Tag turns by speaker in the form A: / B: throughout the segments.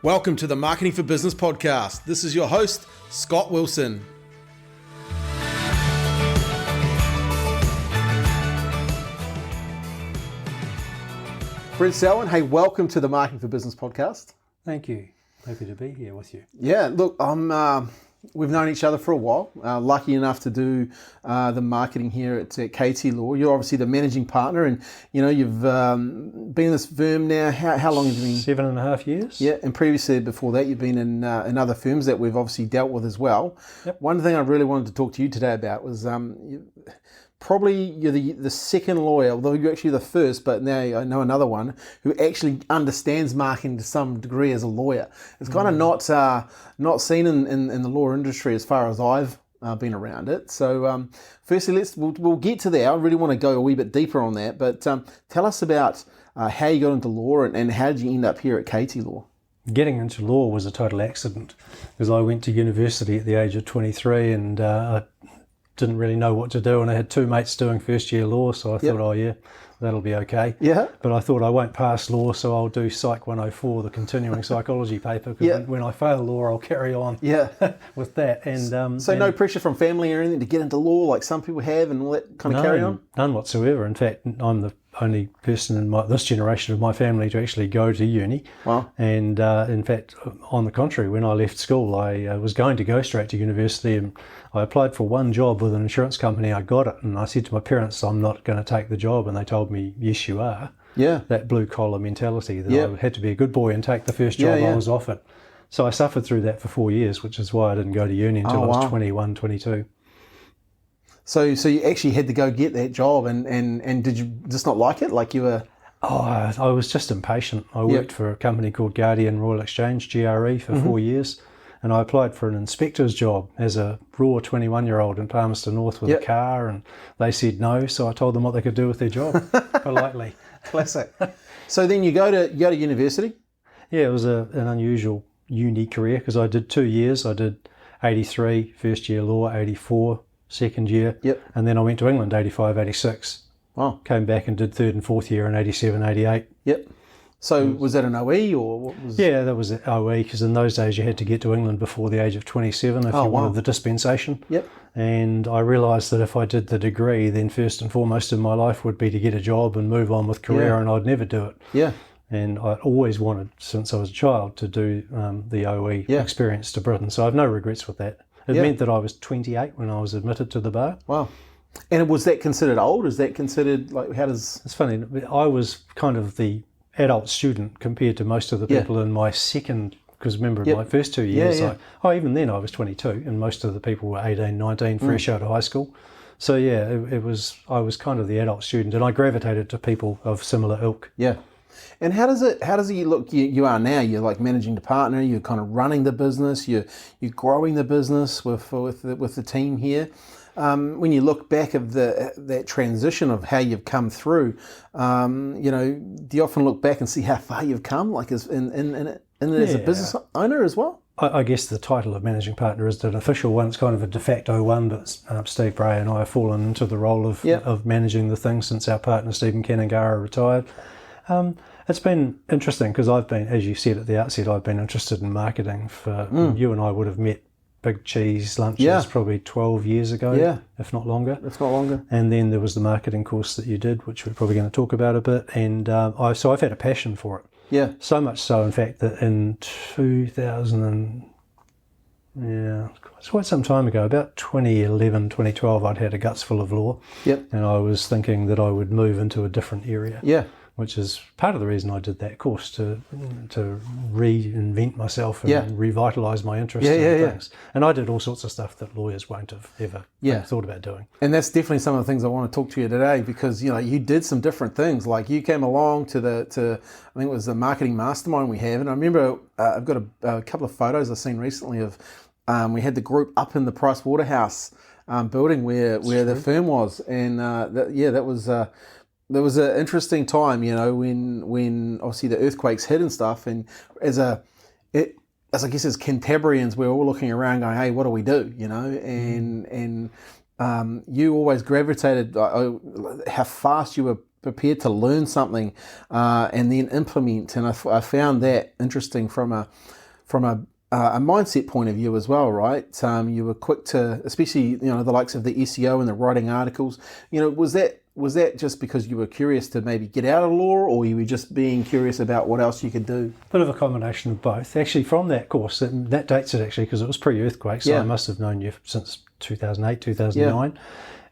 A: Welcome to the Marketing for Business podcast. This is your host, Scott Wilson. Brent Selwyn, hey, welcome to the Marketing for Business podcast.
B: Thank you. Happy to be here with you.
A: Yeah, look, we've known each other for a while. Lucky enough to do the marketing here at KT Law. You're obviously the managing partner, and you've been in this firm now. How long have you been?
B: 7.5 years.
A: Yeah, and previously before that, you've been in other firms that we've obviously dealt with as well.
B: Yep.
A: One thing I really wanted to talk to you today about was probably you're the second lawyer, although you're actually the first, but now I know another one who actually understands marketing to some degree as a lawyer. It's kind of not seen in the law industry as far as I've been around it. So firstly, we'll get to that. I really want to go a wee bit deeper on that, but tell us about how you got into law and how did you end up here at KT Law?
B: Getting into law was a total accident because I went to university at the age of 23 and I didn't really know what to do, and I had two mates doing first year law, so I thought, oh yeah, that'll be okay.
A: Yeah.
B: But I thought I won't pass law, so I'll do Psych 104, the continuing psychology paper, because when I fail law, I'll carry on with that. And
A: so no pressure from family or anything to get into law like some people have and all that kind of carry on?
B: None whatsoever. In fact, I'm the only person in this generation of my family to actually go to uni.
A: Wow.
B: And in fact, on the contrary, when I left school, I was going to go straight to university, and I applied for one job with an insurance company. I got it, and I said to my parents, I'm not going to take the job, and they told me, yes, you are.
A: Yeah.
B: That blue collar mentality that I had to be a good boy and take the first job I was offered. So I suffered through that for 4 years, which is why I didn't go to uni until I was 21, 22.
A: So you actually had to go get that job, and did you just not like it? Like you were...
B: Oh, I was just impatient. I worked for a company called Guardian Royal Exchange, GRE, for 4 years, and I applied for an inspector's job as a raw 21-year-old in Palmerston North with a car, and they said no, so I told them what they could do with their job, politely.
A: Classic. So then you go to university?
B: Yeah, it was an unusual uni career because I did 2 years. I did 83, first year law, 84, second year, and then I went to England, 85, 86.
A: Wow.
B: Came back and did third and fourth year in 87, 88.
A: Yep. So was that an OE or what was...
B: Yeah, that was an OE because in those days you had to get to England before the age of 27 if you wanted the dispensation.
A: Yep.
B: And I realised that if I did the degree, then first and foremost in my life would be to get a job and move on with career, and I'd never do it.
A: Yeah.
B: And I always wanted, since I was a child, to do the OE experience to Britain. So I have no regrets with that. It meant that I was 28 when I was admitted to the bar.
A: Wow. And was that considered old? Is that considered, like, how does...
B: It's funny, I was kind of the adult student compared to most of the people in my second, because remember in my first 2 years, even then I was 22 and most of the people were 18, 19, fresh out of high school. So I was kind of the adult student, and I gravitated to people of similar ilk.
A: Yeah. And how does it look? You are now. You're like managing the partner. You're kind of running the business. You're growing the business with the team here. When you look back of that transition of how you've come through, do you often look back and see how far you've come, like as as a business owner as well?
B: I guess the title of managing partner is an official one. It's kind of a de facto one, but Steve Bray and I have fallen into the role of managing the thing since our partner Stephen Kannangara retired. It's been interesting because I've been, as you said at the outset, I've been interested in marketing for, you and I would have met Big Cheese lunches probably 12 years ago, if not longer.
A: If not longer.
B: And then there was the marketing course that you did, which we're probably going to talk about a bit. And so I've had a passion for it.
A: Yeah.
B: So much so, in fact, that in 2000 it's quite some time ago, about 2011, 2012, I'd had a guts full of law.
A: Yep.
B: And I was thinking that I would move into a different area.
A: Yeah.
B: Which is part of the reason I did that course, to reinvent myself and revitalise my interest in things. And I did all sorts of stuff that lawyers won't have ever thought about doing.
A: And that's definitely some of the things I want to talk to you today, because you did some different things. Like you came along to I think it was the marketing mastermind we have, and I remember I've got a couple of photos I've seen recently of we had the group up in the Price Waterhouse building where the firm was, and that was. There was an interesting time, when obviously the earthquakes hit and stuff, and as I guess as Cantabrians, we're all looking around going, hey, what do we do, and you always gravitated how fast you were prepared to learn something and then implement. And I found that interesting from a mindset point of view as well, right? You were quick to, especially the likes of the SEO and the writing articles. Was that just because you were curious to maybe get out of law, or you were just being curious about what else you could do?
B: Bit of a combination of both. Actually, from that course, that dates it actually because it was pre-earthquake, so I must have known you since 2008, 2009. Yeah.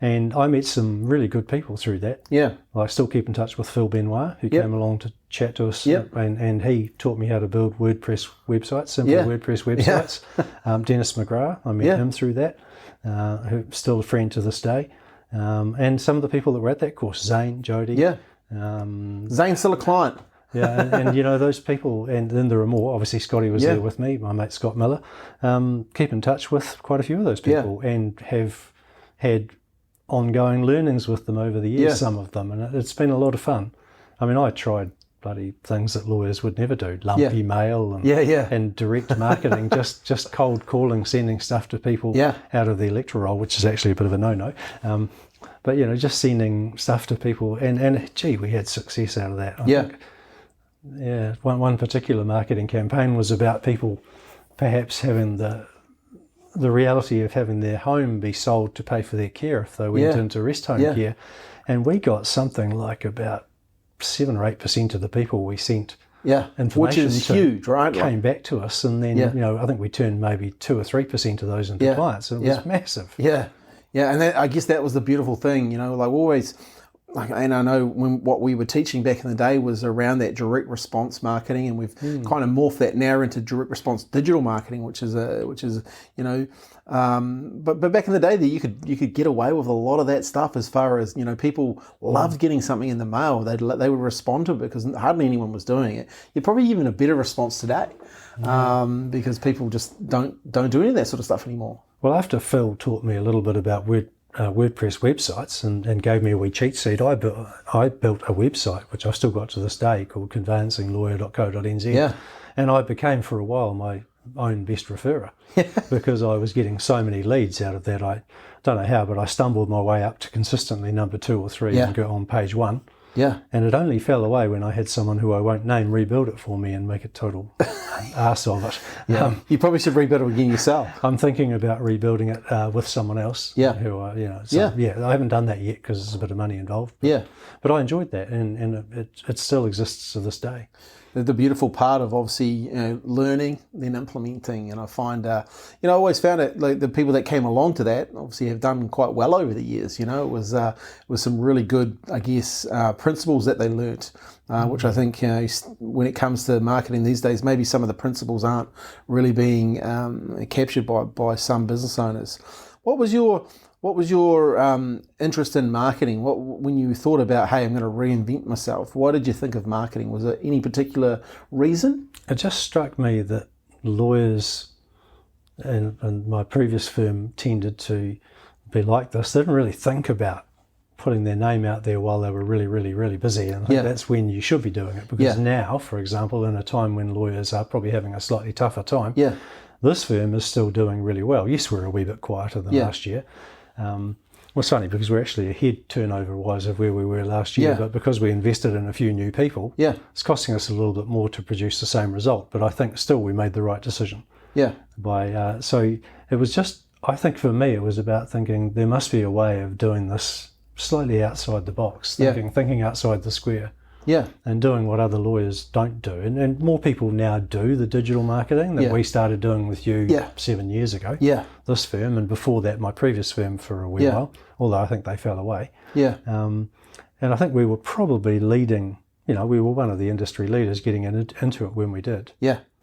B: And I met some really good people through that. Yeah. I still keep in touch with Phil Benoit, who came along to chat to us, and he taught me how to build WordPress websites, simple WordPress websites. Dennis McGrath, I met him through that, who's still a friend to this day. And some of the people that were at that course, Zane, Jody. Yeah.
A: Zane's still a client.
B: and those people, and then there are more. Obviously, Scotty was there with me, my mate Scott Miller. Keep in touch with quite a few of those people and have had ongoing learnings with them over the years, some of them, and it's been a lot of fun. I mean, I tried bloody things that lawyers would never do, lump email and direct marketing, just cold calling, sending stuff to people out of the electoral roll, which is actually a bit of a no-no. But, just sending stuff to people, and gee, we had success out of that. I think, one particular marketing campaign was about people perhaps having the reality of having their home be sold to pay for their care if they went into rest home care. And we got something like about 7 or 8% of the people we sent information
A: which is huge, right?
B: Came back to us, and then I think we turned maybe 2 or 3% of those into clients. It was massive.
A: And I guess that was the beautiful thing, like always. And I know what we were teaching back in the day was around that direct response marketing, and we've kind of morphed that now into direct response digital marketing, which is but back in the day, that you could get away with a lot of that stuff as far as people loved getting something in the mail. They would respond to it because hardly anyone was doing it. You're probably even a better response today because people just don't do any of that sort of stuff anymore.
B: Well, after Phil taught me a little bit about WordPress websites and gave me a wee cheat sheet, I built a website which I've still got to this day called conveyancinglawyer.co.nz, and I became for a while my own best referrer because I was getting so many leads out of that. I don't know how, but I stumbled my way up to consistently number 2 or 3 and go on page 1. Yeah. And it only fell away when I had someone who I won't name rebuild it for me and make a total arse of it.
A: Yeah. You probably should rebuild it again yourself.
B: I'm thinking about rebuilding it with someone else. Yeah. Who I, I haven't done that yet because there's a bit of money involved. But I enjoyed that, and it still exists to this day.
A: The beautiful part of obviously learning, then implementing, and I find I always found it like the people that came along to that obviously have done quite well over the years. It was some really good, I guess, principles that they learnt, which I think when it comes to marketing these days, maybe some of the principles aren't really being captured by some business owners. What was your interest in marketing? When you thought about, hey, I'm going to reinvent myself, what did you think of marketing? Was there any particular reason?
B: It just struck me that lawyers and my previous firm tended to be like this. They didn't really think about putting their name out there while they were really, really, really busy. And I think that's when you should be doing it, because now, for example, in a time when lawyers are probably having a slightly tougher time, this firm is still doing really well. Yes, we're a wee bit quieter than last year. Well, it's funny because we're actually ahead turnover-wise of where we were last year, but because we invested in a few new people, it's costing us a little bit more to produce the same result. But I think still we made the right decision. So it was just, I think for me, it was about thinking there must be a way of doing this slightly outside the box, thinking outside the square. And doing what other lawyers don't do. And more people now do the digital marketing that we started doing with you 7 years ago. This firm, and before that my previous firm for a wee while, although I think they fell away. And I think we were probably leading, we were one of the industry leaders getting into it when we did.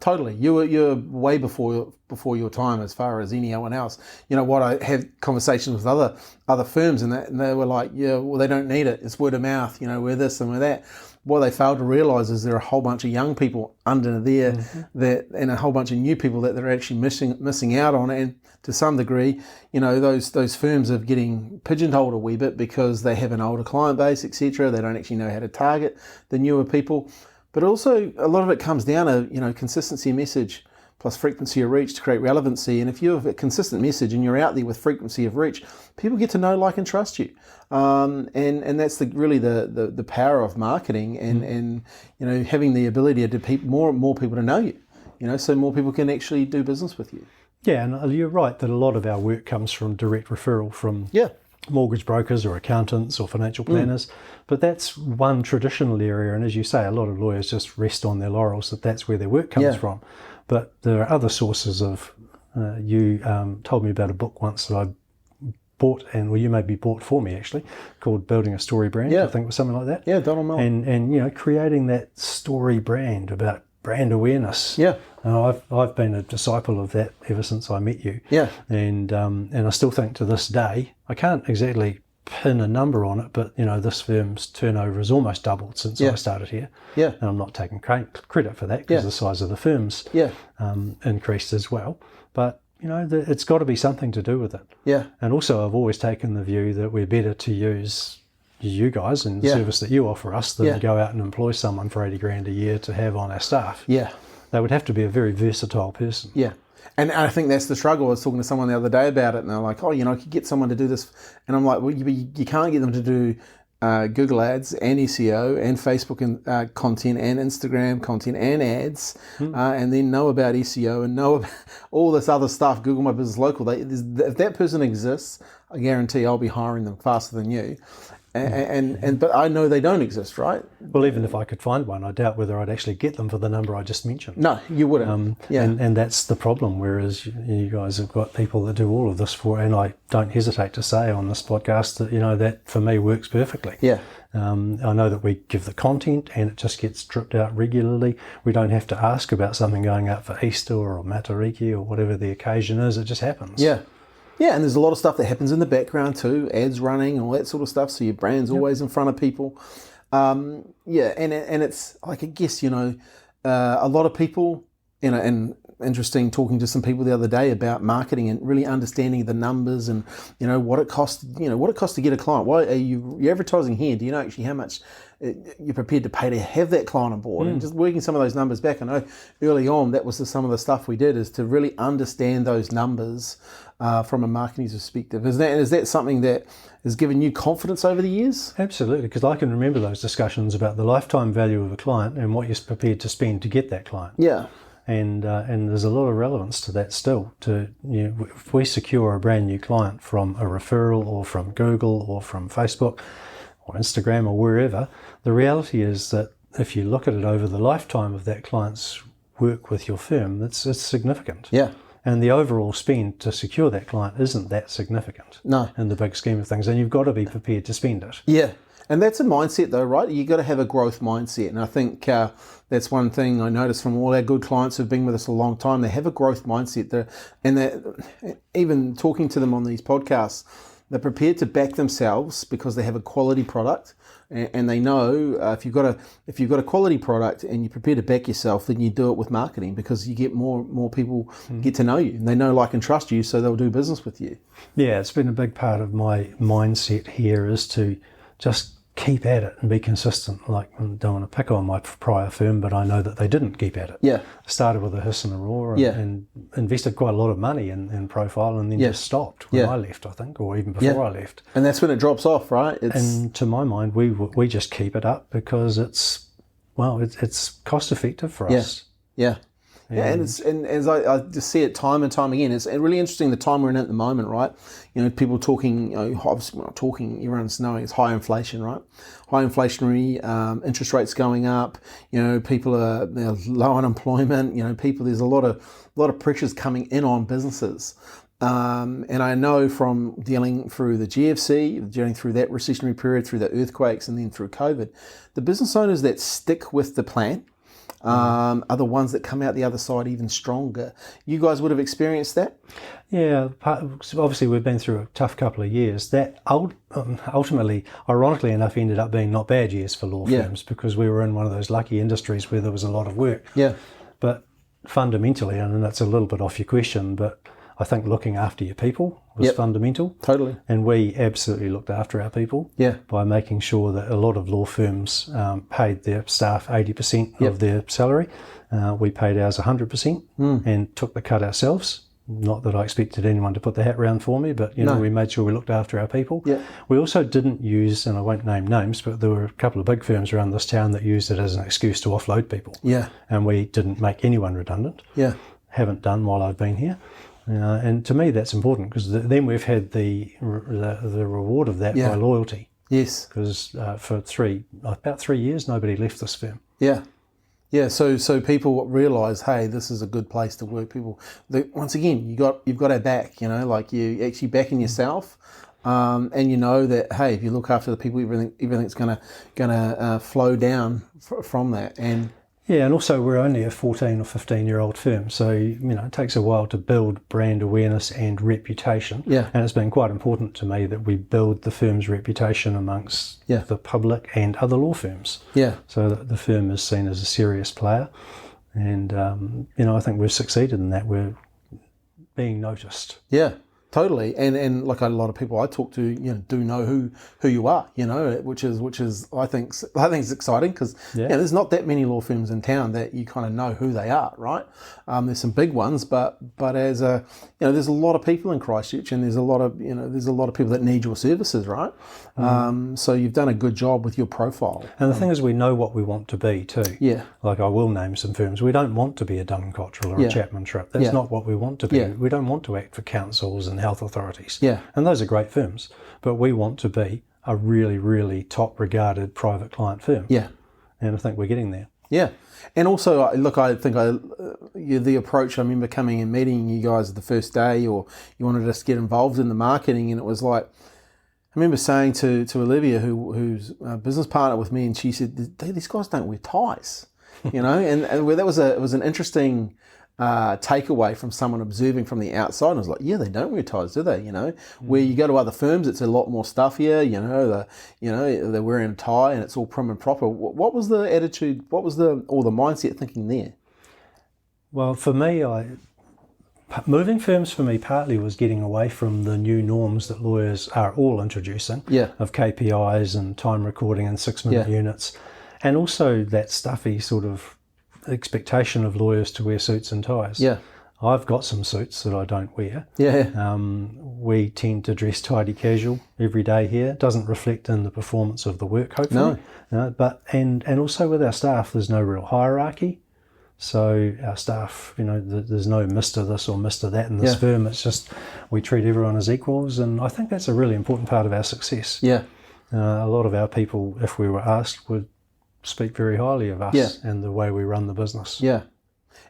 A: Totally. You're way before your time as far as anyone else. I had conversations with other firms and they were like, they don't need it. It's word of mouth, we're this and we're that. What they failed to realise is there are a whole bunch of young people under there and a whole bunch of new people that they're actually missing out on. And to some degree, those firms are getting pigeonholed a wee bit because they have an older client base, etc. They don't actually know how to target the newer people. But also a lot of it comes down to, consistency of message. plus frequency of reach to create relevancy. And if you have a consistent message and you're out there with frequency of reach, people get to know, like, and trust you. And that's really the power of marketing, and having the ability to more people to know you. So more people can actually do business with you.
B: Yeah, and you're right that a lot of our work comes from direct referral from mortgage brokers or accountants or financial planners, but that's one traditional area. And as you say, a lot of lawyers just rest on their laurels that that's where their work comes from. But there are other sources of. You told me about a book once that I bought, you maybe bought for me actually, called Building a Story Brand. I think it was something like that.
A: Yeah, Donald Mellon.
B: And creating that story brand about brand awareness.
A: Yeah.
B: I've been a disciple of that ever since I met you.
A: Yeah.
B: And I still think to this day, I can't exactly pin a number on it, but this firm's turnover has almost doubled since I started here.
A: Yeah.
B: And I'm not taking credit for that because the size of the firm's increased as well. But it's got to be something to do with it.
A: Yeah.
B: And also, I've always taken the view that we're better to use you guys and the service that you offer us than to go out and employ someone for $80,000 a year to have on our staff. Yeah. They would have to be a very versatile person.
A: Yeah. And I think that's the struggle. I was talking to someone the other day about it, and they're like, I could get someone to do this. And I'm like, well, you can't get them to do Google ads and SEO and Facebook and content and Instagram content and ads, and then know about SEO and know about all this other stuff, Google My Business Local. If that person exists, I guarantee I'll be hiring them faster than you. But I know they don't exist, right?
B: Well, even if I could find one, I doubt whether I'd actually get them for the number I just mentioned.
A: No, you wouldn't.
B: And that's the problem, whereas you guys have got people that do all of this for, and I don't hesitate to say on this podcast that, that for me works perfectly.
A: Yeah.
B: I know that we give the content and it just gets dripped out regularly. We don't have to ask about something going up for Easter or Matariki or whatever the occasion is. It just happens.
A: Yeah. Yeah, and there's a lot of stuff that happens in the background too, ads running and all that sort of stuff, so your brand's always in front of people. And it's like, I guess, a lot of people, and interesting talking to some people the other day about marketing and really understanding the numbers and, what it costs, to get a client. Why are you're advertising here? Do you know actually how much you're prepared to pay to have that client on board? And just working some of those numbers back. I know early on that was some of the stuff we did, is to really understand those numbers from a marketing perspective. Is that something that has given you confidence over the years?
B: Absolutely, because I can remember those discussions about the lifetime value of a client and what you're prepared to spend to get that client.
A: Yeah.
B: And there's a lot of relevance to that still. If we secure a brand new client from a referral or from Google or from Facebook or Instagram or wherever, the reality is that if you look at it over the lifetime of that client's work with your firm, it's significant.
A: Yeah.
B: And the overall spend to secure that client isn't that significant.
A: No.
B: In the big scheme of things, and you've got to be prepared to spend it.
A: Yeah. And that's a mindset though, right? You've got to have a growth mindset. And I think that's one thing I noticed from all our good clients who've been with us a long time. They have a growth mindset. Even talking to them on these podcasts, they're prepared to back themselves because they have a quality product. And they know if you've got a quality product and you're prepared to back yourself, then you do it with marketing, because you get more people get to know you, and they know, like, and trust you, so they'll do business with you.
B: Yeah, it's been a big part of my mindset here is to just keep at it and be consistent. Like, I don't want to pick on my prior firm, but I know that they didn't keep at it.
A: Yeah.
B: Started with a hiss and a roar and invested quite a lot of money in profile, and then just stopped when I left, I think, or even before I left.
A: And that's when it drops off, right?
B: And to my mind, we just keep it up because it's cost effective for us.
A: Yeah. Yeah, and as I just see it time and time again, it's really interesting the time we're in at the moment, right? People talking, obviously we're not talking, everyone's knowing it's high inflation, right? High inflationary, interest rates going up, people are low unemployment, there's a lot of pressures coming in on businesses. And I know from dealing through the GFC, dealing through that recessionary period, through the earthquakes, and then through COVID, the business owners that stick with the plan are the ones that come out the other side even stronger. You guys would have experienced that?
B: Yeah, obviously we've been through a tough couple of years. That ultimately, ironically enough, ended up being not bad years for law firms because we were in one of those lucky industries where there was a lot of work.
A: Yeah.
B: But fundamentally, and that's a little bit off your question, but I think looking after your people was fundamental.
A: Totally.
B: And we absolutely looked after our people by making sure that a lot of law firms paid their staff 80% of their salary. We paid ours 100% and took the cut ourselves. Not that I expected anyone to put the hat round for me, but we made sure we looked after our people.
A: Yeah.
B: We also didn't use, and I won't name names, but there were a couple of big firms around this town that used it as an excuse to offload people.
A: Yeah.
B: And we didn't make anyone redundant.
A: Yeah.
B: Haven't done while I've been here. And to me, that's important because then we've had the reward of that by loyalty.
A: Yes.
B: Because for about 3 years, nobody left this firm.
A: Yeah. Yeah, so people realise, hey, this is a good place to work. People, once again, you've got our back. Like you actually backing yourself, and you know that, hey, if you look after the people, everything's gonna flow down from that. And
B: yeah, and also we're only a 14 or 15-year-old firm, so it takes a while to build brand awareness and reputation.
A: Yeah.
B: And it's been quite important to me that we build the firm's reputation amongst the public and other law firms. Yeah. So that the firm is seen as a serious player, and I think we've succeeded in that. We're being noticed. Yeah.
A: Totally, and like a lot of people I talk to, do know who you are, which is I think is exciting because there's not that many law firms in town that you kind of know who they are, right? There's some big ones, but as there's a lot of people in Christchurch, and there's a lot of people that need your services, right? So you've done a good job with your profile.
B: And the thing is, we know what we want to be too.
A: Yeah.
B: Like I will name some firms. We don't want to be a Dunn Cottrell or a Chapman Tripp. That's not what we want to be.
A: Yeah.
B: We don't want to act for councils and health authorities.
A: Yeah.
B: And those are great firms, but we want to be a really, really top regarded private client firm.
A: Yeah.
B: And I think we're getting there.
A: Yeah. And also, look, I think the approach, I remember coming and meeting you guys the first day, or you wanted us to get involved in the marketing, and it was like, I remember saying to Olivia, who's a business partner with me, and she said, these guys don't wear ties, and that was an interesting takeaway from someone observing from the outside. And I was like, yeah, they don't wear ties, do they? Where you go to other firms, it's a lot more stuffier. They're wearing a tie and it's all prim and proper. What was the attitude? What was the mindset thinking there?
B: Well, for me, moving firms for me partly was getting away from the new norms that lawyers are all introducing of KPIs and time recording and 6-minute units, and also that stuffy sort of expectation of lawyers to wear suits and ties. Yeah, I've got some suits that I don't wear. Yeah, we tend to dress tidy casual every day here. It doesn't reflect in the performance of the work, hopefully. No, but and also with our staff, there's no real hierarchy. So our staff, there's no Mr. this or Mr. that in this firm. It's just we treat everyone as equals, and I think that's a really important part of our success. Yeah, a lot of our people, if we were asked, would speak very highly of us and the way we run the business. Yeah.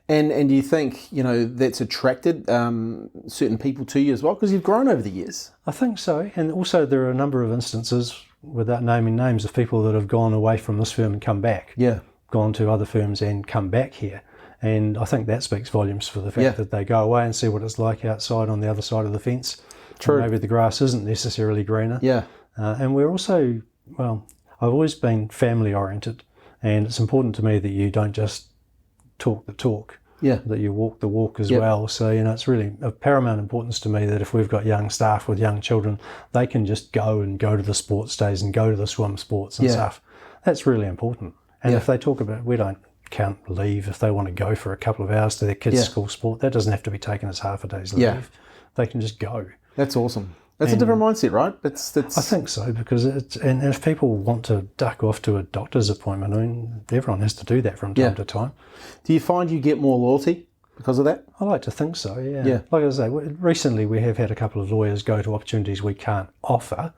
A: And do you think, that's attracted certain people to you as well? Because you've grown over the years.
B: I think so. And also there are a number of instances, without naming names, of people that have gone away from this firm and come back. Yeah. Gone to other firms and come back here. And I think that speaks volumes for the fact that they go away and see what it's like outside on the other side of the fence. True. And maybe the grass isn't necessarily greener. Yeah. And we're also, I've always been family oriented, and it's important to me that you don't just talk the talk, that you walk the walk as well. So, it's really of paramount importance to me that if we've got young staff with young children, they can just go to the sports days and go to the swim sports and stuff. That's really important. And if they talk about, we don't count leave. If they want to go for a couple of hours to their kids' school sport, that doesn't have to be taken as half a day's leave. They can just go.
A: That's awesome. That's a different mindset, right?
B: I think so, because and if people want to duck off to a doctor's appointment, everyone has to do that from time to time.
A: Do you find you get more loyalty because of that?
B: I like to think so, yeah. Like I say, recently we have had a couple of lawyers go to opportunities we can't offer,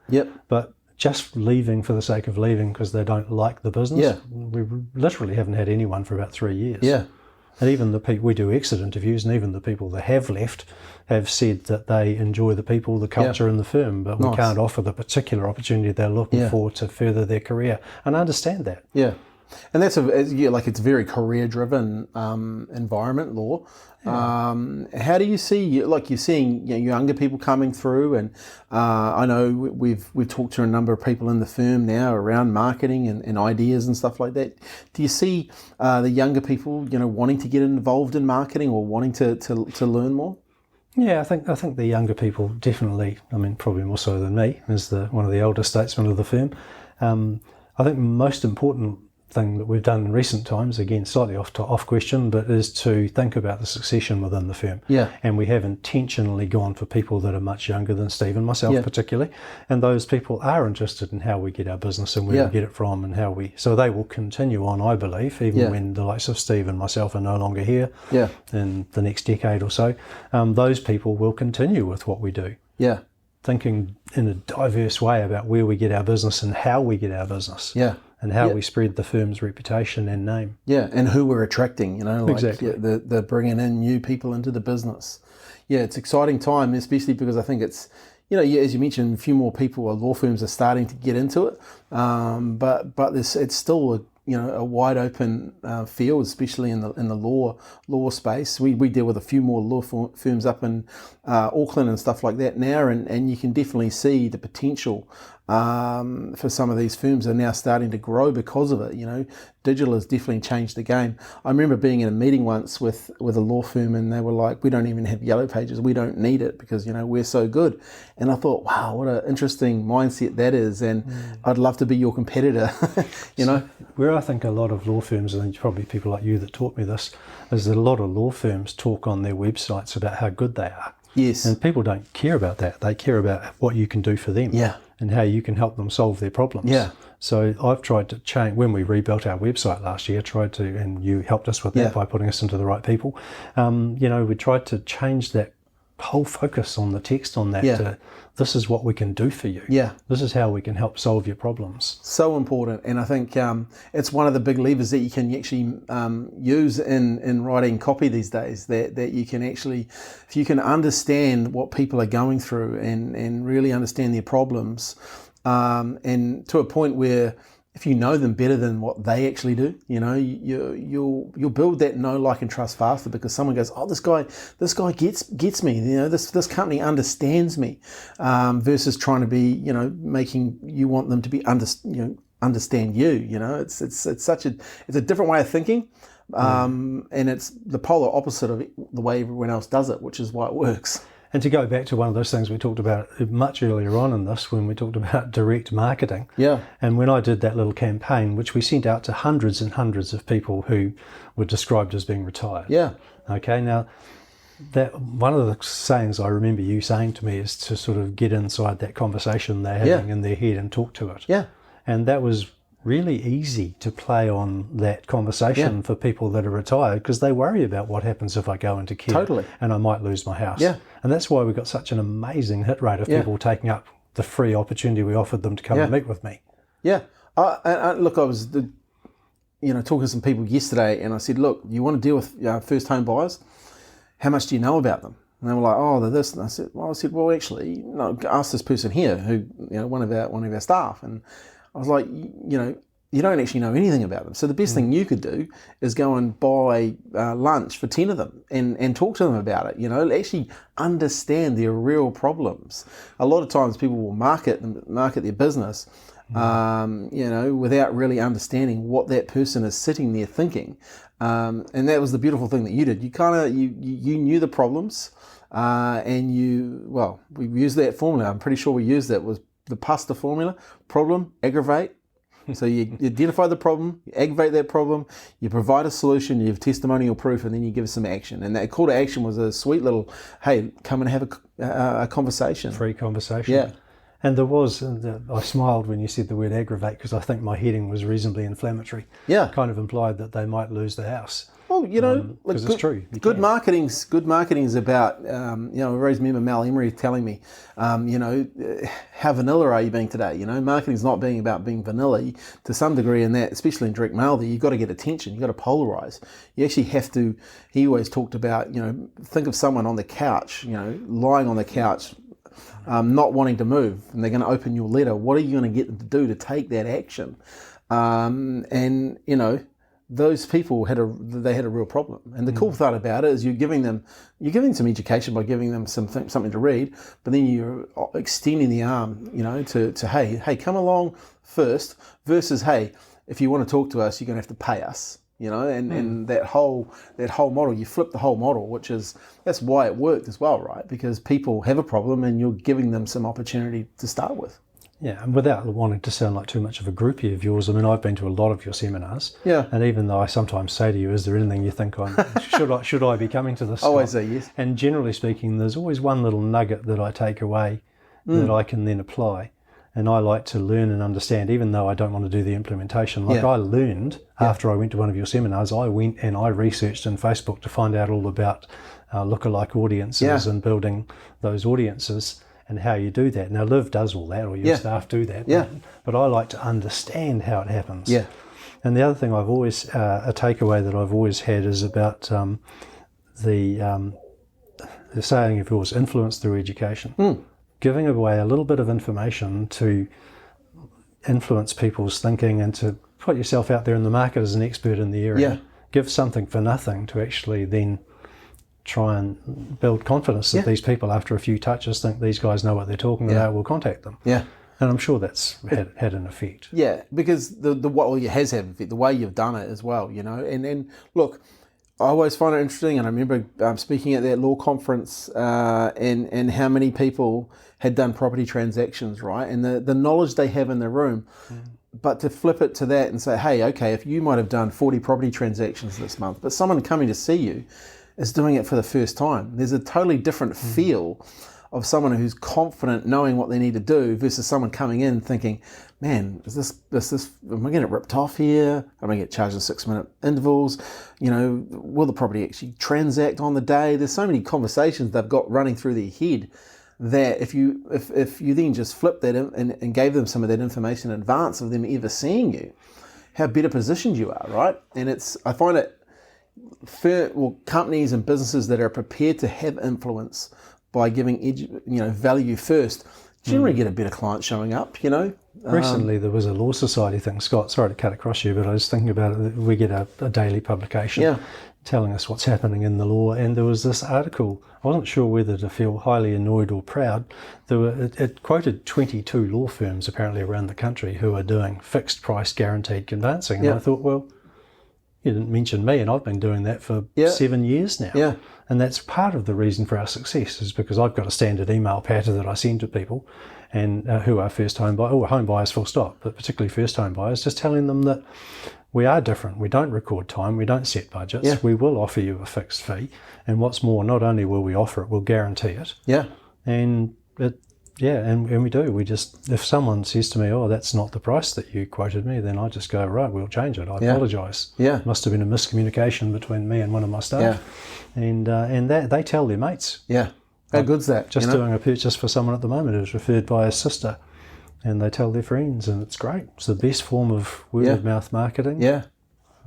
B: but just leaving for the sake of leaving because they don't like the business. We literally haven't had anyone for about 3 years. Yeah. And even the people, we do exit interviews, and even the people that have left have said that they enjoy the people, the culture in the firm, but we can't offer the particular opportunity they're looking for to further their career. And I understand that. Yeah.
A: And that's it's a very career-driven environment, law. How do you see, you're seeing younger people coming through, and I know we've talked to a number of people in the firm now around marketing and ideas and stuff like that. Do you see the younger people, wanting to get involved in marketing or wanting to learn more?
B: Yeah, I think the younger people definitely. I mean, probably more so than me, as one of the elder statesmen of the firm. I think the most important thing that we've done in recent times, again slightly off question, but is to think about the succession within the firm.
A: Yeah.
B: And we have intentionally gone for people that are much younger than Steve and myself, particularly, and those people are interested in how we get our business and where we get it from and how we. So they will continue on, I believe, even when the likes of Steve and myself are no longer here.
A: Yeah.
B: In the next decade or so, those people will continue with what we do.
A: Yeah.
B: Thinking in a diverse way about where we get our business and how we get our business.
A: Yeah.
B: And how we spread the firm's reputation and name.
A: Yeah, and who we're attracting, like
B: exactly.
A: the bringing in new people into the business. Yeah, it's exciting time, especially because I think it's, as you mentioned, a few more people or law firms are starting to get into it, but it's still a wide open field, especially in the law space. We deal with a few more law firms up in Auckland and stuff like that now, and you can definitely see the potential for some of these firms are now starting to grow because of it. Digital has definitely changed the game. I remember being in a meeting once with a law firm, and they were like, "We don't even have yellow pages. We don't need it because we're so good." And I thought, wow, what an interesting mindset that is, and I'd love to be your competitor.
B: Where I think a lot of law firms, and probably people like you that taught me this, is that a lot of law firms talk on their websites about how good they are.
A: Yes.
B: And people don't care about that. They care about what you can do for them.
A: Yeah.
B: And how you can help them solve their problems.
A: Yeah.
B: So I've tried to change, when we rebuilt our website last year, and you helped us with that by putting us into the right people. We tried to change that whole focus on the text on that to, this is what we can do for you.
A: Yeah.
B: This is how we can help solve your problems.
A: So important. And I think it's one of the big levers that you can actually use in writing copy these days, that you can actually, if you can understand what people are going through and really understand their problems, and to a point where if you know them better than what they actually do, you'll build that know, like, and trust faster, because someone goes, "Oh, this guy gets me. This company understands me," versus trying to be, making you want them to be understand you. It's such a different way of thinking, and it's the polar opposite of the way everyone else does it, which is why it works.
B: And to go back to one of those things we talked about much earlier on in this, when we talked about direct marketing.
A: Yeah.
B: And when I did that little campaign, which we sent out to hundreds and hundreds of people who were described as being retired.
A: Yeah.
B: Okay. Now, that one of the sayings I remember you saying to me is to sort of get inside that conversation they're having in their head and talk to it.
A: Yeah.
B: And that was really easy to play on that conversation for people that are retired, because they worry about what happens if I go into care and I might lose my house.
A: Yeah.
B: And that's why we got such an amazing hit rate of people taking up the free opportunity we offered them to come and meet with me. Yeah.
A: Look, I was talking to some people yesterday, and I said, "Look, you want to deal with first home buyers? How much do you know about them?" And they were like, "Oh, they're this." And I said, "Well, actually, no, ask this person here, who one of our staff." And I was like, you don't actually know anything about them. So the best thing you could do is go and buy lunch for 10 of them and talk to them about it. Actually understand their real problems. A lot of times people will market their business, without really understanding what that person is sitting there thinking. And that was the beautiful thing that you did. You knew the problems, and we used that formula. I'm pretty sure we used that. Was the pasta formula: problem, aggravate. So you identify the problem, you aggravate that problem, you provide a solution, you have testimonial proof, and then you give some action. And that call to action was a sweet little, "Hey, come and have a conversation."
B: Free conversation.
A: Yeah.
B: And there was, I smiled when you said the word aggravate, because I think my heading was reasonably inflammatory.
A: Yeah.
B: Kind of implied that they might lose the house.
A: Well,
B: because it's true.
A: Good marketing is about, I always remember Mal Emery telling me, how vanilla are you being today? Marketing's not about being vanilla to some degree, in that, especially in direct mail, that you've got to get attention, you've got to polarize. You actually have to, he always talked about, think of someone on the couch, lying on the couch, not wanting to move, and they're going to open your letter. What are you going to get them to do to take that action? Those people had a real problem. And the cool thing about it is you're giving them some education by giving them something to read, but then you're extending the arm, to hey, come along first, versus, hey, if you want to talk to us, you're going to have to pay us. and that whole model, you flip the whole model, that's why it worked as well, right? Because people have a problem and you're giving them some opportunity to start with.
B: Yeah, and without wanting to sound like too much of a groupie of yours, I mean, I've been to a lot of your seminars.
A: Yeah.
B: And even though I sometimes say to you, is there anything you think should I be coming to this?
A: Always say yes.
B: And generally speaking, there's always one little nugget that I take away that I can then apply. And I like to learn and understand, even though I don't want to do the implementation. Like I learned after I went to one of your seminars, I went and I researched in Facebook to find out all about lookalike audiences and building those audiences and how you do that. Now, Liv does all that, or your staff do that.
A: Yeah.
B: But I like to understand how it happens.
A: Yeah.
B: And the other thing I've always, a takeaway that I've always had is about the saying of yours, influence through education. Giving away a little bit of information to influence people's thinking and to put yourself out there in the market as an expert in the area.
A: Yeah.
B: Give something for nothing to actually then try and build confidence that these people, after a few touches, think these guys know what they're talking about, will contact them.
A: Yeah.
B: And I'm sure that's had an effect.
A: Yeah, because it has had an effect, the way you've done it as well, And look, I always find it interesting, and I remember speaking at that law conference and how many people had done property transactions, right? And the knowledge they have in the room. But to flip it to that and say, hey, okay, if you might have done 40 property transactions this month, but someone coming to see you is doing it for the first time, there's a totally different feel of someone who's confident knowing what they need to do versus someone coming in thinking, man, is this am I getting ripped off here? Am I getting charged in 6-minute intervals? Will the property actually transact on the day? There's so many conversations they've got running through their head that if you then just flip that and gave them some of that information in advance of them ever seeing you, how better positioned you are, right? And I find it companies and businesses that are prepared to have influence by giving value first generally get a better client showing up.
B: Recently there was a law society thing, Scott, sorry to cut across you, but I was thinking about it. We get a daily publication telling us what's happening in the law, and there was this article. I wasn't sure whether to feel highly annoyed or proud. It quoted 22 law firms apparently around the country who are doing fixed price guaranteed conveyancing, and I thought, well, you didn't mention me, and I've been doing that for 7 years now. Yeah. And that's part of the reason for our success, is because I've got a standard email pattern that I send to people and who are first home buyers, or home buyers full stop, but particularly first home buyers, just telling them that we are different. We don't record time. We don't set budgets. Yeah. We will offer you a fixed fee. And what's more, not only will we offer it, we'll guarantee it. Yeah. And we do. We just, if someone says to me, oh, that's not the price that you quoted me, then I just go, right, we'll change it. I apologise. Yeah. Must have been a miscommunication between me and one of my staff. Yeah. And that they tell their mates. Yeah. How good's that? Just doing a purchase for someone at the moment who's referred by a sister, and they tell their friends, and it's great. It's the best form of word of mouth marketing. Yeah.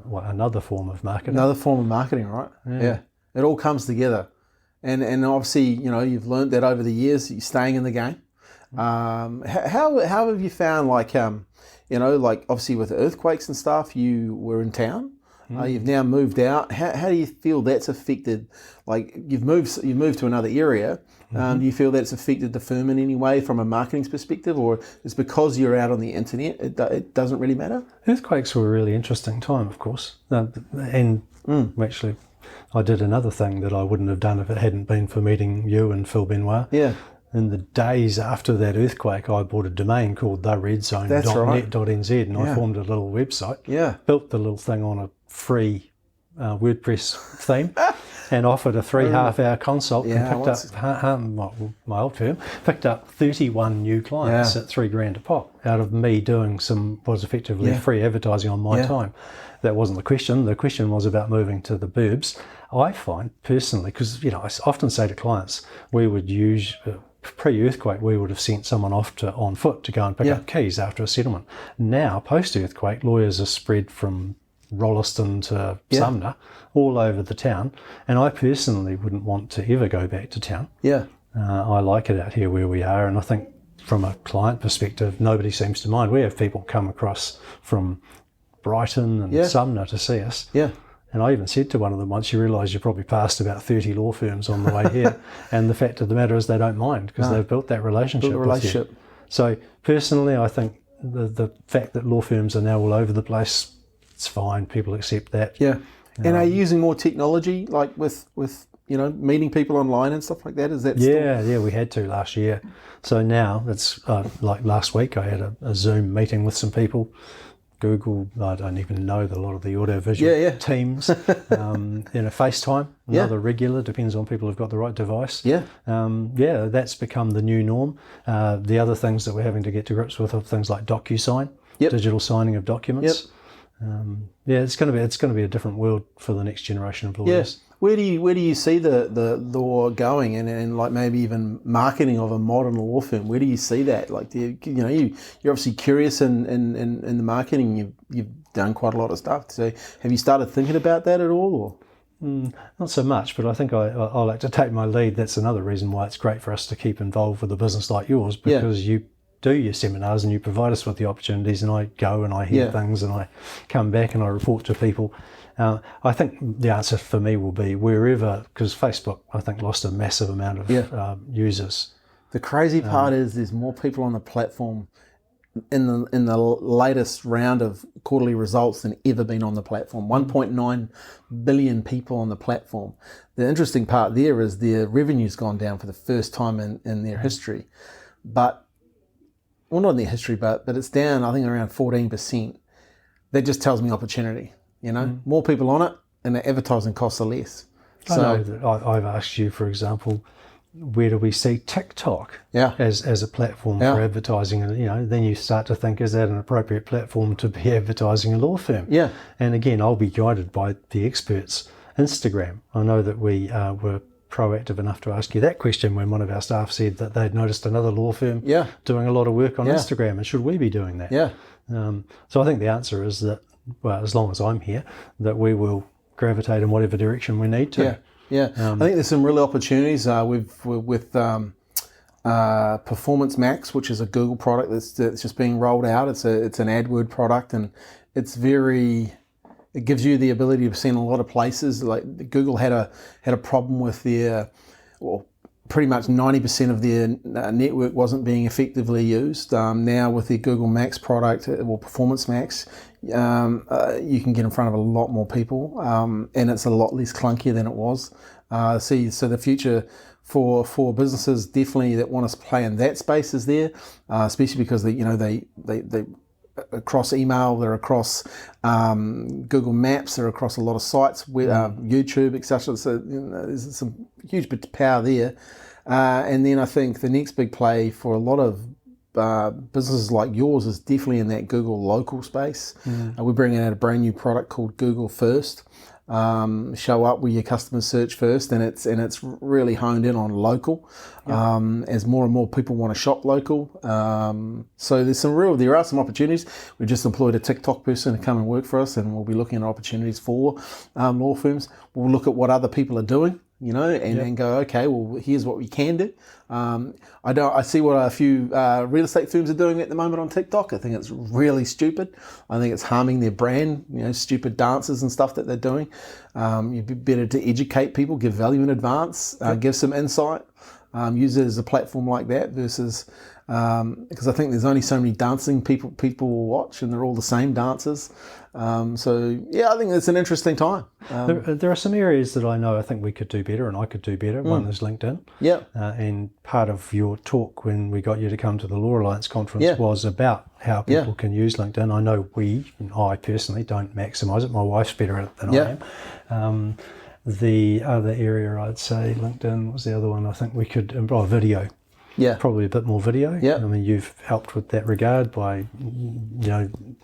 B: Well, another form of marketing. Another form of marketing, right? Yeah. It all comes together. And obviously, you've learned that over the years, you're staying in the game. How have you found, like obviously with the earthquakes and stuff, you were in town. You've now moved out. How do you feel that's affected? Like you've moved to another area. Do you feel that's affected the firm in any way from a marketing perspective, or it's because you're out on the internet, it doesn't really matter? Earthquakes were a really interesting time, of course, actually. I did another thing that I wouldn't have done if it hadn't been for meeting you and Phil Benoit. Yeah. In the days after that earthquake, I bought a domain called theredzone.net.nz, and I formed a little website. Yeah. Built the little thing on a free WordPress theme and offered a 3.5-hour consult and picked up, my old firm, picked up 31 new clients at $3,000 a pop out of me doing some, was effectively free advertising on my time. That wasn't the question. The question was about moving to the burbs. I find personally, because I often say to clients, we would use pre-earthquake, we would have sent someone off on foot to go and pick up keys after a settlement. Now, post-earthquake, lawyers are spread from Rolleston to Sumner, all over the town, and I personally wouldn't want to ever go back to town. Yeah, I like it out here where we are, and I think from a client perspective, nobody seems to mind. We have people come across from Brighton and Sumner to see us. Yeah. And I even said to one of them once, you realise you probably passed about 30 law firms on the way here. And the fact of the matter is they don't mind because they've built that relationship with you. So personally, I think the fact that law firms are now all over the place it's fine. People accept that.
A: Yeah. And are you using more technology, like with meeting people online and stuff like that? Is that
B: Yeah, we had to last year. So now it's like last week I had a Zoom meeting with some people. Google, I don't even know a lot of the audio-visual teams. FaceTime, another regular, depends on people who've got the right device.
A: Yeah.
B: That's become the new norm. The other things that we're having to get to grips with are things like DocuSign, digital signing of documents. It's going to be a different world for the next generation of lawyers.
A: Yeah. Where do you see the law going, and like maybe even marketing of a modern law firm? Where do you see that? Like, you're obviously curious in the marketing. You've done quite a lot of stuff. So have you started thinking about that at all? Or?
B: Not so much, but I think I like to take my lead. That's another reason why it's great for us to keep involved with a business like yours, because you do your seminars and you provide us with the opportunities, and I go and I hear things and I come back and I report to people. I think the answer for me will be wherever, because Facebook, I think, lost a massive amount of users.
A: The crazy part is there's more people on the platform in the latest round of quarterly results than ever been on the platform. 1.9 billion people on the platform. The interesting part there is their revenue's gone down for the first time in their history. But, well, not in their history, but it's down, I think, around 14%. That just tells me opportunity. More people on it, and the advertising costs are less.
B: I know that I've asked you, for example, where do we see TikTok as a platform for advertising? And then you start to think, is that an appropriate platform to be advertising a law firm?
A: Yeah.
B: And again, I'll be guided by the experts. Instagram. I know that we were proactive enough to ask you that question when one of our staff said that they'd noticed another law firm doing a lot of work on Instagram, and should we be doing that?
A: Yeah.
B: So I think the answer is that, well, as long as I'm here, that we will gravitate in whatever direction we need to.
A: Yeah. I think there's some real opportunities with Performance Max, which is a Google product that's just being rolled out. It's an AdWord product, and it gives you the ability to see in a lot of places. Like Google had a problem with their, pretty much 90% of their network wasn't being effectively used. Now with the Google Max product, Performance Max, you can get in front of a lot more people, and it's a lot less clunkier than it was. So the future for businesses definitely that want to play in that space is there, especially because they across email, they're across Google Maps, they're across a lot of sites, YouTube, etc. So there's some huge bit of power there. And then I think the next big play for a lot of businesses like yours is definitely in that Google local space. We're bringing out a brand new product called Google First. Show up where your customers search first, and it's really honed in on local. As more and more people want to shop local, so there are some opportunities. We've just employed a TikTok person to come and work for us, and we'll be looking at opportunities for law firms. We'll look at what other people are doing, and go, okay, well, here's what we can do. I see what a few real estate firms are doing at the moment on TikTok. I think it's really stupid. I think it's harming their brand, stupid dances and stuff that they're doing. You'd be better to educate people, give value in advance, give some insight, use it as a platform like that versus, because I think there's only so many dancing people will watch, and they're all the same dancers. I think it's an interesting time.
B: There are some areas that I think we could do better, and I could do better. One is LinkedIn.
A: Yeah.
B: And part of your talk when we got you to come to the Law Alliance conference was about how people can use LinkedIn. I know I personally don't maximise it. My wife's better at it than I am. The other area I'd say, LinkedIn was the other one. I think we could improve video. Yeah, probably a bit more video.
A: Yeah,
B: I mean, you've helped with that regard by,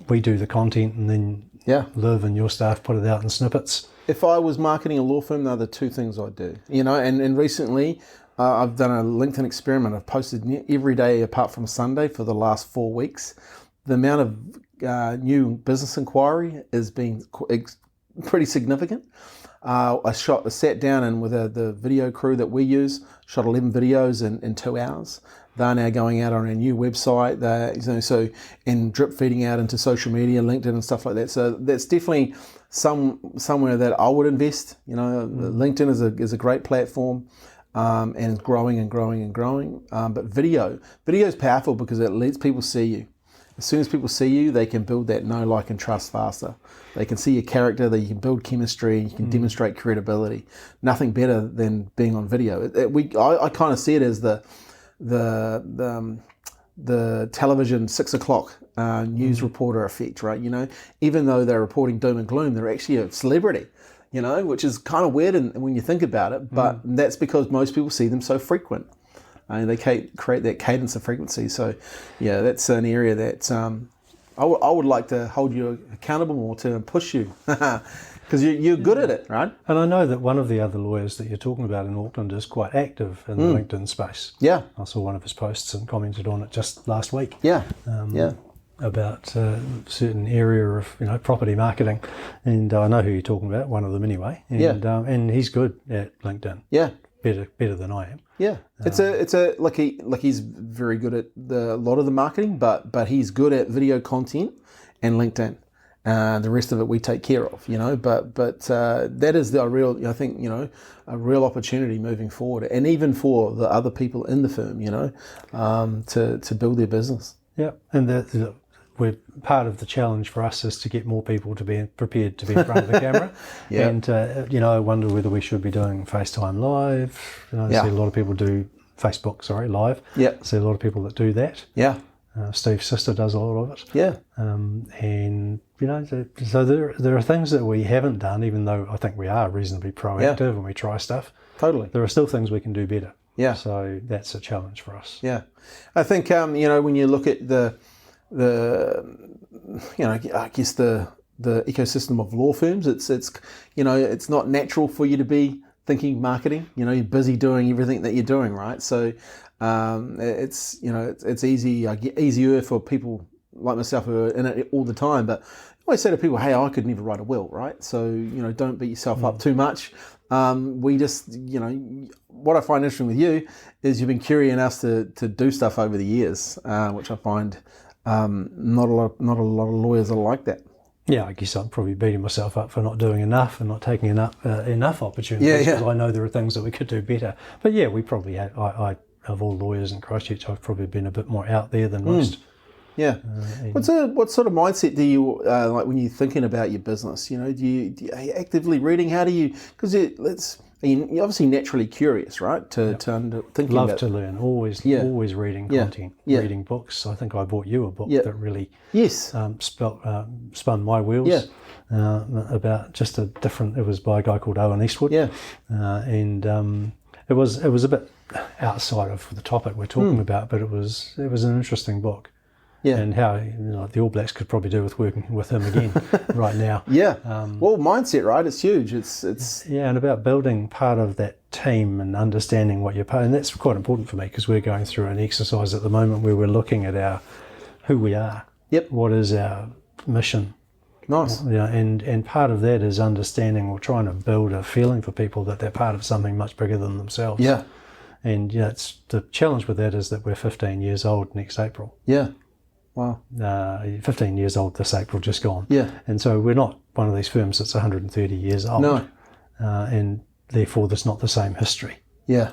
B: we do the content, and then Liv and your staff put it out in snippets.
A: If I was marketing a law firm, they're the two things I'd do. And recently I've done a LinkedIn experiment. I've posted every day apart from Sunday for the last 4 weeks. The amount of new business inquiry has been pretty significant. I sat down and with the video crew that we use, shot 11 videos in 2 hours. They're now going out on a new website. And drip feeding out into social media, LinkedIn and stuff like that. So that's definitely somewhere that I would invest. LinkedIn is a great platform, and it's growing and growing and growing. But video is powerful because it lets people see you. As soon as people see you, they can build that know, like, and trust faster. They can see your character, that you can build chemistry, you can demonstrate credibility. Nothing better than being on video. I kind of see it as the television 6 o'clock news reporter effect, right? You know, even though they're reporting doom and gloom, they're actually a celebrity, you know, which is kind of weird when you think about it, but that's because most people see them so frequent. They create that cadence of frequency. So, yeah, that's an area that I would like to hold you accountable more to and push you, because you're good at it, right?
B: And I know that one of the other lawyers that you're talking about in Auckland is quite active in the LinkedIn space.
A: Yeah.
B: I saw one of his posts and commented on it just last week.
A: Yeah.
B: About a certain area of, you know, property marketing, and I know who you're talking about, one of them anyway. And, and he's good at LinkedIn.
A: Yeah.
B: Better than I am.
A: Yeah, he's very good at a lot of the marketing, but he's good at video content and LinkedIn. The rest of it we take care of, you know. But that is a real opportunity moving forward, and even for the other people in the firm, you know, to build their business.
B: Yeah, and we're part of the challenge for us is to get more people to be prepared to be in front of the camera.
A: Yeah.
B: And I wonder whether we should be doing FaceTime live. You know, I see a lot of people do Facebook, live.
A: Yeah.
B: I see a lot of people that do that.
A: Yeah.
B: Steve's sister does a lot of it.
A: Yeah.
B: And you know, so there are things that we haven't done, even though I think we are reasonably proactive and we try stuff.
A: Totally.
B: There are still things we can do better.
A: Yeah.
B: So that's a challenge for us.
A: Yeah. I think when you look at the ecosystem of law firms, it's not natural for you to be thinking marketing. You know, you're busy doing everything that you're doing, right? So it's easier for people like myself who are in it all the time. But I always say to people, hey, I could never write a will, right? So, you know, don't beat yourself up too much. We just, you know, what I find interesting with you is you've been curious enough to do stuff over the years, which I find not a lot of lawyers are like that.
B: Yeah, I guess I'm probably beating myself up for not doing enough and not taking enough opportunities, because I know there are things that we could do better. But yeah, we probably had, I of all lawyers in Christchurch, I've probably been a bit more out there than most. Yeah. What
A: sort of mindset do you like when you're thinking about your business? You know, are you actively reading? How do you? Because you're obviously naturally curious, right?
B: Love to learn. Always reading content, reading books. I think I bought you a book that really spun my wheels. About just a different. It was by a guy called Owen Eastwood. It was a bit outside of the topic we're talking about, but it was an interesting book. Yeah. And how the All Blacks could probably do with working with him again right now.
A: Yeah. Well, mindset, right? It's huge. It's
B: and about building part of that team and understanding what you're part. And that's quite important for me, because we're going through an exercise at the moment where we're looking at who we are.
A: Yep.
B: What is our mission?
A: Nice.
B: And part of that is understanding or trying to build a feeling for people that they're part of something much bigger than themselves.
A: Yeah.
B: And it's the challenge with that is that we're 15 years old next April.
A: Yeah. Wow.
B: 15 years old this April, just gone.
A: Yeah.
B: And so we're not one of these firms that's 130 years old.
A: No.
B: And therefore there's not the same history.
A: Yeah.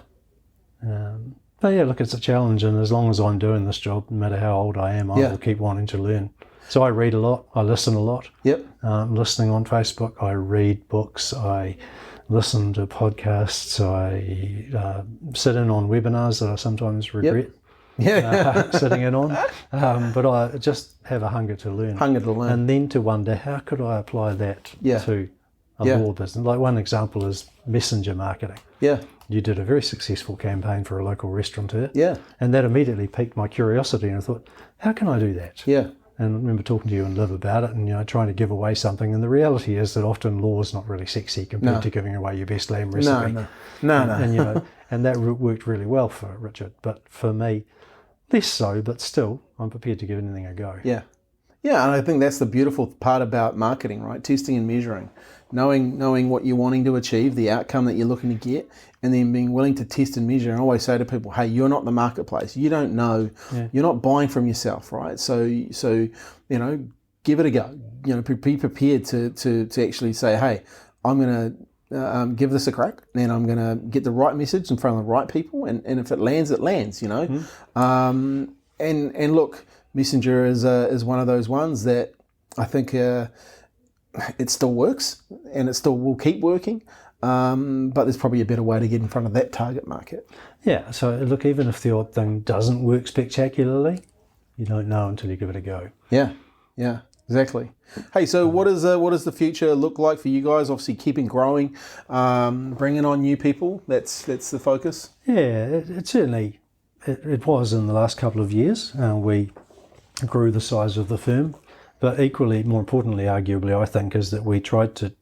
B: But yeah, look, it's a challenge, and as long as I'm doing this job, no matter how old I am, I will keep wanting to learn. So I read a lot, I listen a lot.
A: Yep.
B: Listening on Facebook, I read books, I listen to podcasts, I sit in on webinars that I sometimes regret. Sitting in on, but I just have a hunger to learn, and then to wonder how could I apply that to a law business. Like one example is messenger marketing. Yeah, you did a very successful campaign for a local restaurateur. Yeah, and that immediately piqued my curiosity, and I thought, how can I do that? Yeah. And I remember talking to you and Liv about it, and trying to give away something. And the reality is that often law is not really sexy compared to giving away your best lamb recipe. No. And that worked really well for Richard, but for me, less so. But still, I'm prepared to give anything a go. Yeah, and I think that's the beautiful part about marketing, right? Testing and measuring, knowing what you're wanting to achieve, the outcome that you're looking to get, and then being willing to test and measure. And I always say to people, hey, you're not the marketplace. You don't know. Yeah. You're not buying from yourself, right? So give it a go. Be prepared to actually say, hey, I'm going to give this a crack, and I'm going to get the right message in front of the right people, and if it lands, it lands. And look,
A: Messenger is one of those ones that I think it still works and it still will keep working. But there's probably a better way to get in front of that target market.
B: Yeah, so look, even if the odd thing doesn't work spectacularly, you don't know until you give it a go.
A: Yeah, exactly. Hey, so what does the future look like for you guys? Obviously, keeping growing, bringing on new people. That's the focus.
B: Yeah, it certainly it was in the last couple of years. We grew the size of the firm, but equally, more importantly, arguably, I think, is that we tried to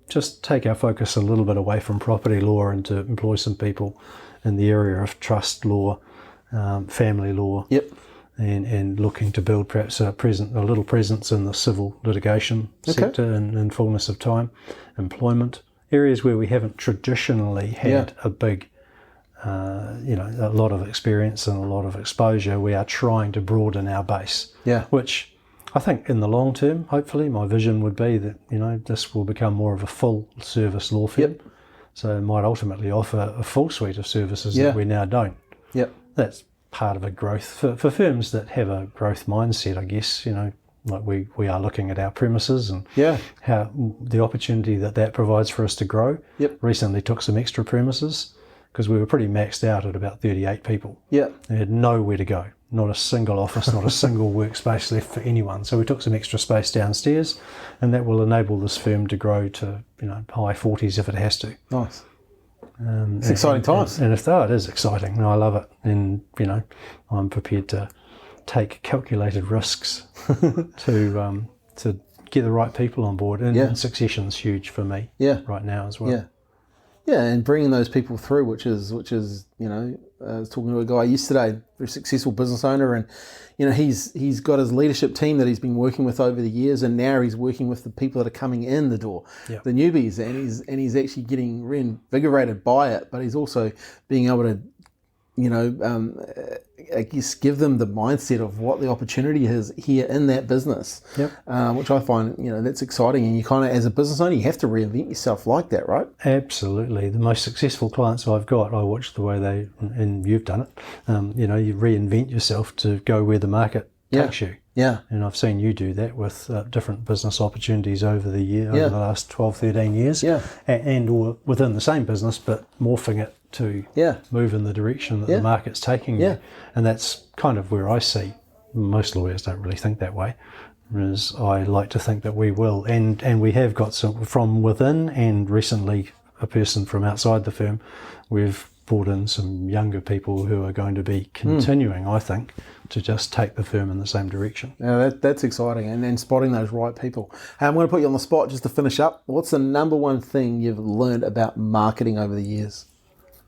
B: just take our focus a little bit away from property law and to employ some people in the area of trust law, family law.
A: Yep.
B: And looking to build perhaps a little presence in the civil litigation sector in fullness of time, employment, areas where we haven't traditionally had a big, a lot of experience and a lot of exposure. We are trying to broaden our base, which I think in the long term, hopefully, my vision would be that, this will become more of a full service law firm.
A: Yep.
B: So it might ultimately offer a full suite of services that we now don't.
A: Yep.
B: That's part of a growth for firms that have a growth mindset, I guess. Like we are looking at our premises and how the opportunity that provides for us to grow.
A: Yep.
B: Recently took some extra premises because we were pretty maxed out at about 38 people.
A: Yeah.
B: We had nowhere to go, not a single office, not a single workspace left for anyone. So we took some extra space downstairs, and that will enable this firm to grow to high 40s if it has to.
A: Nice. It's exciting times.
B: And if it is exciting, and I love it. And, I'm prepared to take calculated risks to get the right people on board. And succession's huge for me right now as well.
A: Yeah, and bringing those people through, which is I was talking to a guy yesterday, very successful business owner, and he's got his leadership team that he's been working with over the years, and now he's working with the people that are coming in the door, the newbies, and he's actually getting reinvigorated by it, but he's also being able to I guess give them the mindset of what the opportunity is here in that business, which I find, that's exciting. And you kind of, as a business owner, you have to reinvent yourself like that, right?
B: Absolutely. The most successful clients I've got, I watch the way and you've done it, you reinvent yourself to go where the market takes you.
A: Yeah.
B: And I've seen you do that with different business opportunities over the last 12, 13 years. Yeah. Or within the same business, but morphing it to move in the direction that the market's taking you. And that's kind of where I see most lawyers don't really think that way. Whereas I like to think that we will. And we have got some from within, and recently a person from outside the firm. We've brought in some younger people who are going to be continuing, I think, to just take the firm in the same direction.
A: Yeah, that's exciting, and then spotting those right people. Hey, I'm going to put you on the spot just to finish up. What's the number one thing you've learned about marketing over the years?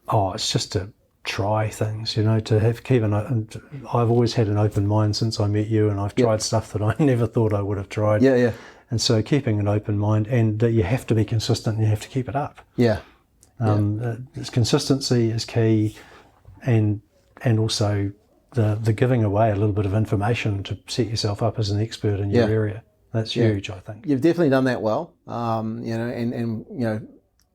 B: Oh, it's just to try things, I've always had an open mind since I met you, and I've tried stuff that I never thought I would have tried.
A: Yeah.
B: And so keeping an open mind, and you have to be consistent, and you have to keep it up. Consistency is key, and also the giving away a little bit of information to set yourself up as an expert in your area. That's huge, I think.
A: You've definitely done that well,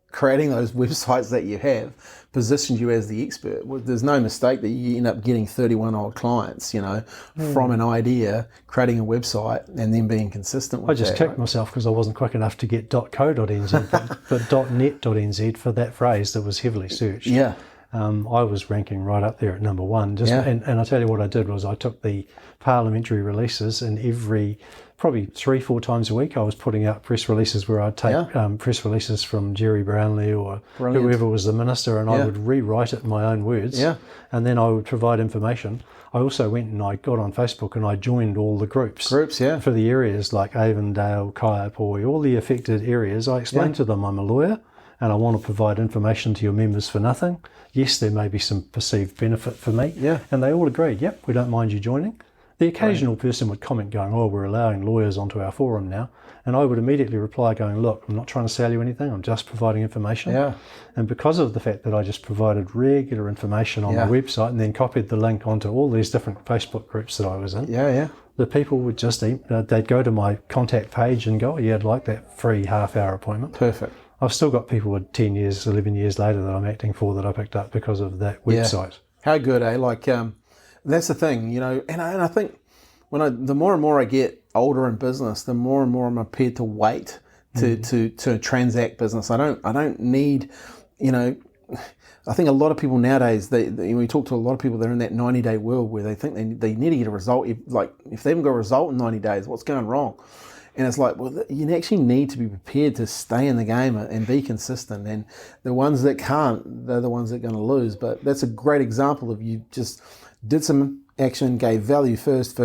A: creating those websites that you have positions you as the expert. There's no mistake that you end up getting 31 old clients, from an idea, creating a website, and then being consistent with it.
B: I just kicked myself because I wasn't quick enough to get .co.nz, but .net.nz for that phrase that was heavily searched.
A: Yeah.
B: I was ranking right up there at number one. And I tell you what I did was I took the parliamentary releases, and probably 3-4 times a week I was putting out press releases where I'd take press releases from Jerry Brownlee or whoever was the minister, and I would rewrite it in my own words, and then I would provide information. I also went and I got on Facebook and I joined all the groups for the areas like Avondale, Kaiapoi, all the affected areas. I explained to them I'm a lawyer and I want to provide information to your members for nothing. Yes, there may be some perceived benefit for me. And they all agreed, we don't mind you joining. The occasional person would comment going, we're allowing lawyers onto our forum now. And I would immediately reply going, look, I'm not trying to sell you anything, I'm just providing information. And because of the fact that I just provided regular information on my website and then copied the link onto all these different Facebook groups that I was in, the people would just, they'd go to my contact page and go, I'd like that free half-hour appointment.
A: Perfect.
B: I've still got people with 10 years, 11 years later that I'm acting for that I picked up because of that website.
A: How good, eh? That's the thing, and I think the more and more I get older in business, the more and more I'm prepared to wait to transact business. I don't need, I think a lot of people nowadays, we talk to a lot of people that are in that 90-day world where they think they need to get a result. If they haven't got a result in 90 days, what's going wrong? And it's like, well, you actually need to be prepared to stay in the game and be consistent. And the ones that can't, they're the ones that are going to lose. But that's a great example of you just did some action, gave value first.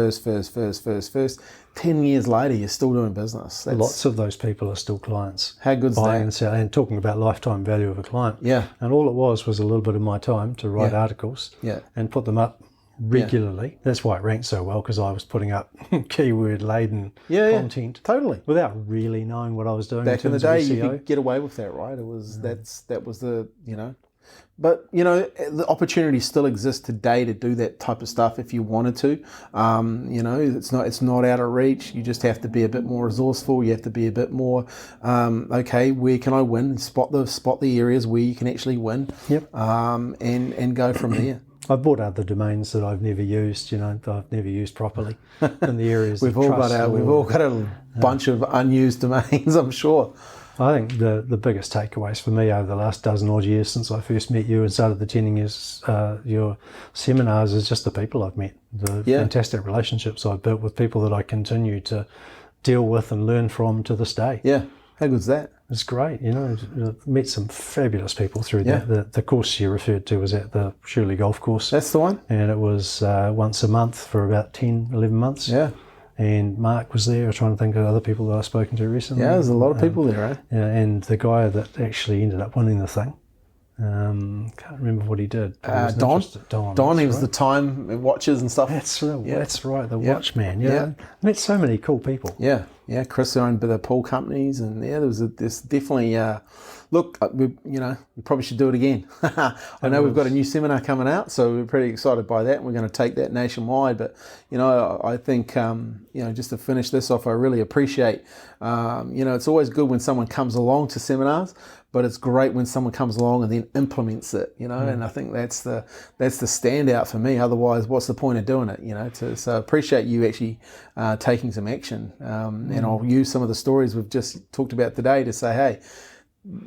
A: 10 years later, you're still doing business.
B: Lots of those people are still clients.
A: How good's
B: buying
A: that?
B: And selling, and talking about lifetime value of a client.
A: Yeah.
B: And all it was a little bit of my time to write articles and put them up regularly. Yeah. That's why it ranked so well, because I was putting up keyword-laden content.
A: Totally.
B: Without really knowing what I was doing.
A: Back in the day, you could get away with that, right? It was that was the, But, the opportunity still exists today to do that type of stuff if you wanted to. It's not out of reach. You just have to be a bit more resourceful. You have to be a bit more, where can I win? Spot the areas where you can actually win.
B: Yep.
A: And go from there.
B: I've bought other domains that I've never used, that I've never used properly in the areas
A: We've all got a bunch of unused domains, I'm sure.
B: I think the biggest takeaways for me over the last dozen odd years since I first met you and started attending your seminars is just the people I've met, the fantastic relationships I've built with people that I continue to deal with and learn from to this day.
A: Yeah, how good's that?
B: It's great, met some fabulous people through that. The course you referred to was at the Shirley Golf Course.
A: That's the one.
B: And it was once a month for about 10, 11 months.
A: Yeah.
B: And Mark was there. I'm trying to think of other people that I've spoken to recently.
A: Yeah, there's a lot of people there, right?
B: Yeah, and the guy that actually ended up winning the thing, can't remember what he did.
A: Don. Don, he was the time watches and stuff.
B: That's right, the watchman. Yeah. Met so many cool people.
A: Yeah, Chris owned the pool companies, and there's definitely. Look, we probably should do it again. I know we've got a new seminar coming out, so we're pretty excited by that. And we're going to take that nationwide. But I think just to finish this off, I really appreciate. It's always good when someone comes along to seminars, but it's great when someone comes along and then implements it. And I think that's the standout for me. Otherwise, what's the point of doing it? So I appreciate you actually taking some action. And I'll use some of the stories we've just talked about today to say, hey,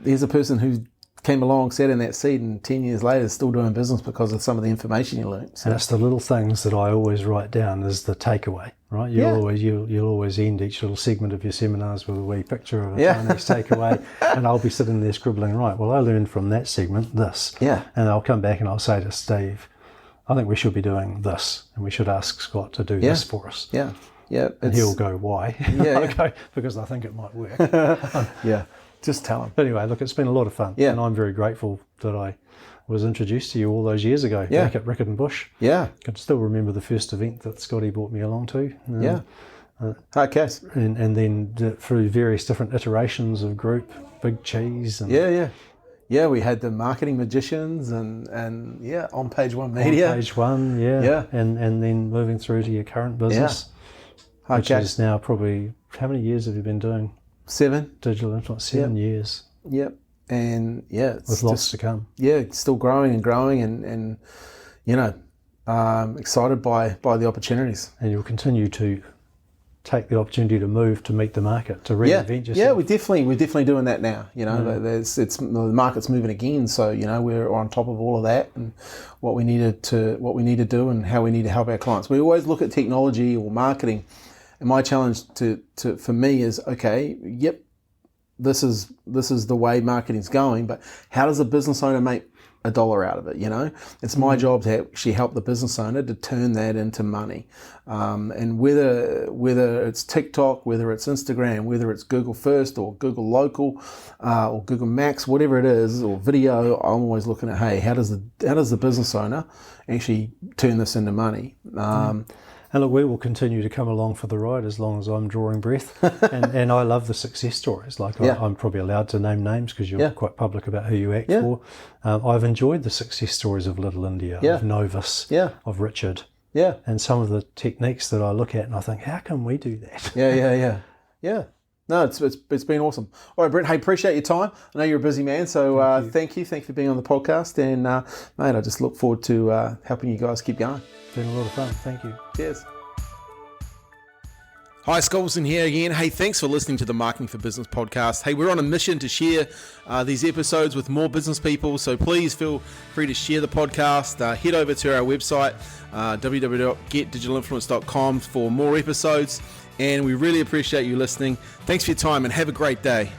A: here's a person who came along, sat in that seat, and 10 years later is still doing business because of some of the information you learned. So.
B: And it's the little things that I always write down as the takeaway, right? You'll always end each little segment of your seminars with a wee picture of a Chinese takeaway, and I'll be sitting there scribbling, right, well, I learned from that segment this. Yeah. And I'll come back and I'll say to Steve, I think we should be doing this, and we should ask Scott to do this for us.
A: Yeah. Yeah.
B: And he'll go, why? I'll go, because I think it might work.
A: Yeah. Just tell them.
B: Anyway, look, it's been a lot of fun. Yeah. And I'm very grateful that I was introduced to you all those years ago back at Rickett and Bush. Yeah. I can still remember the first event that Scotty brought me along to.
A: Okay.
B: And then through various different iterations of group, Big Cheese. And
A: Yeah, we had the marketing magicians and on Page One Media.
B: On Page One, and then moving through to your current business, which is now probably, how many years have you been doing?
A: 7.
B: Digital influence, 7 years.
A: Yep. And it's
B: with lots to come.
A: Yeah, it's still growing and excited by the opportunities.
B: And you'll continue to take the opportunity to move to meet the market, to reinvent yourself.
A: Yeah, we're definitely doing that now. The market's moving again, so we're on top of all of that and what we need to do and how we need to help our clients. We always look at technology or marketing. And my challenge for me is, this is the way marketing's going, but how does a business owner make $1 out of it? It's my job to actually help the business owner to turn that into money. And whether it's TikTok, whether it's Instagram, whether it's Google First or Google Local or Google Max, whatever it is, or video, I'm always looking at, hey, how does the business owner actually turn this into money?
B: And look, we will continue to come along for the ride as long as I'm drawing breath. and I love the success stories. Like I'm probably allowed to name names because you're quite public about who you act for. I've enjoyed the succce stories of Little India, of Novus, of Richard. Yeah. And some of the techniques that I look at and I think, how can we do that?
A: Yeah. No, it's been awesome. All right, Brent, hey, appreciate your time. I know you're a busy man, so thank you. Thank you for being on the podcast. And, mate, I just look forward to helping you guys keep going.
B: Been a lot of fun. Thank you.
A: Cheers. Hi, Scolson here again. Hey, thanks for listening to the Marketing for Business podcast. Hey, we're on a mission to share these episodes with more business people, so please feel free to share the podcast. Head over to our website, www.getdigitalinfluence.com for more episodes, and we really appreciate you listening. Thanks for your time and have a great day.